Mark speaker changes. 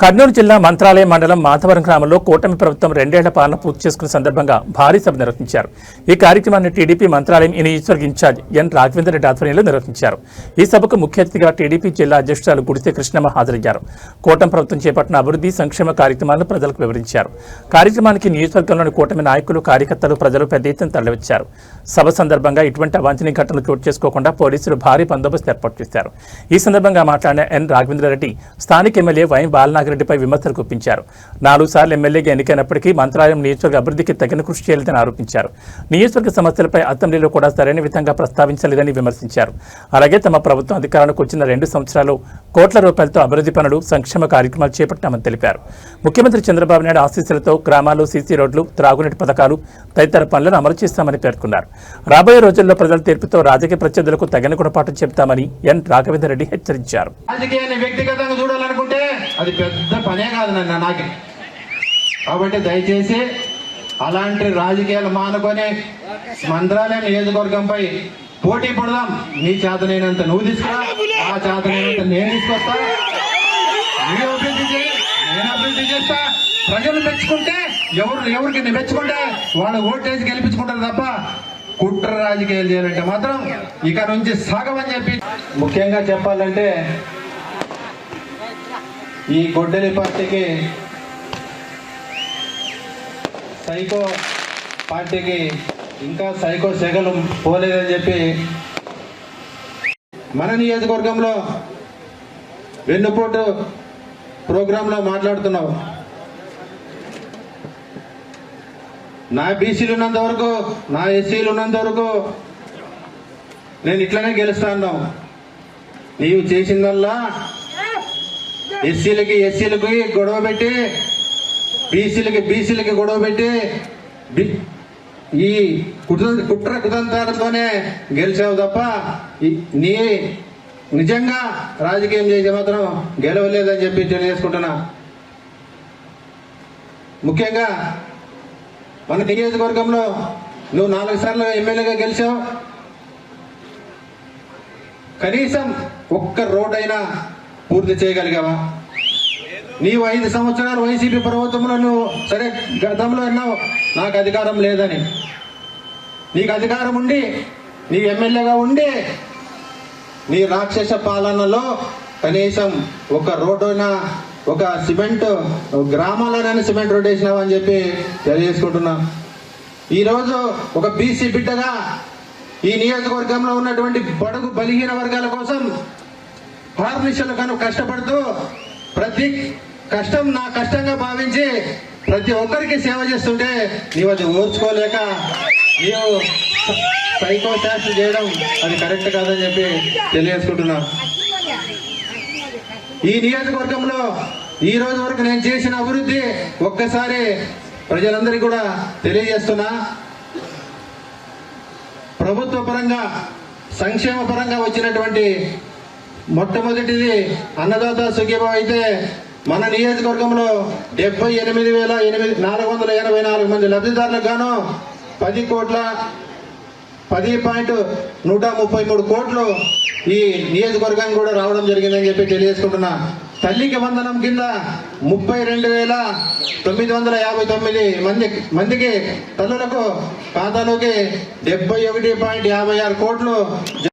Speaker 1: కర్నూలు జిల్లా మంత్రాలయం మండలం మాధవరం గ్రామంలో కూటమి ప్రభుత్వం 2 ఏళ్ల పాలన పూర్తి చేసుకున్న సందర్భంగా భారీ సభ నిర్వహించారు. ఈ కార్యక్రమాన్ని టీడీపీ మంత్రాలయం నియోజకవర్గ ఇన్ఛార్జ్ ఎన్ రాఘవేందర్ రెడ్డి ఆధ్వర్యంలో నిర్వహించారు. ఈ సభకు ముఖ్య అతిథిగా టీడీపీ జిల్లా అధ్యక్షురాలు గుడిసె కృష్ణమ్మ హాజరయ్యారు. కూటమి ప్రభుత్వం చేపట్టిన అభివృద్ధి సంక్షేమ కార్యక్రమాలను ప్రజలకు వివరించారు. కార్యక్రమానికి నియోజకవర్గంలోని కూటమి నాయకులు, కార్యకర్తలు, ప్రజలు పెద్ద ఎత్తున తరలివచ్చారు. సభ సందర్భంగా ఇటువంటి అవాంఛనీయ ఘటనలు చోటు చేసుకోకుండా పోలీసులు భారీ బందోబస్తు ఏర్పాటు చేశారు. ఈ సందర్భంగా మాట్లాడిన ఎన్ రాఘవేందర్ రెడ్డి స్థానిక ఎమ్మెల్యే వై బాలనాగిరెడ్డిపై విమర్శలు గుప్పించారు. 4 సార్లు ఎమ్మెల్యేగా ఎన్నికైనప్పటికీ మంత్రాలయం నియోజకవర్గ అభివృద్ధికి తగిన కృషి చేయలేదని ఆరోపించారు. నియోజకవర్గ సమస్యలపై అసెంబ్లీలో కూడా సరైన విధంగా ప్రస్తావించలేదని విమర్శించారు. అలాగే తమ ప్రభుత్వం అధికారంలోకి వచ్చిన 2 సంవత్సరాలు కోట్ల రూపాయలతో అభివృద్ధి పనులు, సంక్షేమ కార్యక్రమాలు చేపట్టామని తెలిపారు. ముఖ్యమంత్రి చంద్రబాబు నాయుడు ఆశీస్సులతో గ్రామాల్లో సీసీ రోడ్లు, త్రాగునీటి పథకాలు తదితర పనులను అమలు చేస్తామని పేర్కొన్నారు. రాబోయే రోజుల్లో ప్రజల తీర్పుతో రాజకీయ ప్రత్యర్థులకు తగిన గుణపాఠం చెబుతామని ఎన్ రాఘవేందర్ రెడ్డి హెచ్చరించారు.
Speaker 2: వ్యక్తిగతంగా చూడాలనుకుంటే అది పెద్ద పనే కాదు నాకు. కాబట్టి దయచేసి అలాంటి రాజకీయాలు మానుకొని మంత్రాలయం నియోజకవర్గంపై పోటీ పడదాం. నీ చేతనైనంత నువ్వు తీసుకురా, ఆ చేతనైనంత నేను తీసుకొస్తా. నేను అభివృద్ధి చేస్తా. ప్రజలు మెచ్చుకుంటే ఎవరికి మెచ్చుకుంటే వాళ్ళు ఓటేసి గెలిపించుకుంటారు తప్ప కుట్ర రాజకీయాలు చేయాలంటే మాత్రం ఇక నుంచి సాగమని చెప్పి ముఖ్యంగా చెప్పాలంటే ఈ గొడ్డలి పార్టీకి, సైకో పార్టీకి ఇంకా సైకో సెగలు పోలేదని చెప్పి మన నియోజకవర్గంలో వెన్నుపోటు ప్రోగ్రాంలో మాట్లాడుతున్నావు. నా బీసీలు ఉన్నంత వరకు, నా ఎస్సీలు ఉన్నంత వరకు నేను ఇట్లనే గెలుస్తా అన్నావు. నీవు చేసిందల్లా ఎస్సీలకి గొడవ పెట్టి, బీసీలకి గొడవ పెట్టి ఈ కుట్ర కుతంత్రాలతోనే గెలిచావు తప్ప నీ నిజంగా రాజకీయం చేసే మాత్రం గెలవలేదని చెప్పి తెలియజేసుకుంటున్నా. ముఖ్యంగా మన నియోజకవర్గంలో నువ్వు 4 సార్లు ఎమ్మెల్యేగా గెలిచావు. కనీసం ఒక్క రోడ్ అయినా పూర్తి చేయగలిగావా? నీవు 5 సంవత్సరాలు వైసీపీ ప్రభుత్వంలో నువ్వు సరే గతంలో అన్నావు నాకు అధికారం లేదని. నీకు అధికారం ఉండి, నీ ఎమ్మెల్యేగా ఉండి నీ రాక్షస పాలనలో కనీసం ఒక రోడ్డు అయినా, ఒక సిమెంట్ గ్రామాలైనా సిమెంట్ రోడ్ వేసినావు అని చెప్పి తెలియజేసుకుంటున్నా. ఈరోజు ఒక బీసీ బిడ్డగా ఈ నియోజకవర్గంలో ఉన్నటువంటి బడుగు బలహీన వర్గాల కోసం హార్నిషలు కను కష్టపడుతూ ప్రతి కష్టం నా కష్టంగా భావించి ప్రతి ఒక్కరికి సేవ చేస్తుంటే నీవు అది ఓర్చుకోలేక నీవు సైకో శాస్త్ర చేయడం అది కరెక్ట్ కాదని చెప్పి తెలియజేసుకుంటున్నా. ఈ నియోజకవర్గంలో ఈ రోజు వరకు నేను చేసిన అభివృద్ధి ఒక్కసారి ప్రజలందరికీ కూడా తెలియజేస్తున్నా. ప్రభుత్వ పరంగా, సంక్షేమ పరంగా వచ్చినటువంటి మొట్టమొదటిది అన్నదాత సుఖీభావ అయితే మన నియోజకవర్గంలో 78,484 మంది లబ్ధిదారులకు గాను 10,133 కోట్లు ఈ నియోజకవర్గం కూడా రావడం జరిగిందని చెప్పి తెలియజేసుకుంటున్నా. తల్లికి వందనం కింద 32,959 మందికి తల్లులకు ఖాతాలోకి 71.56 కోట్లు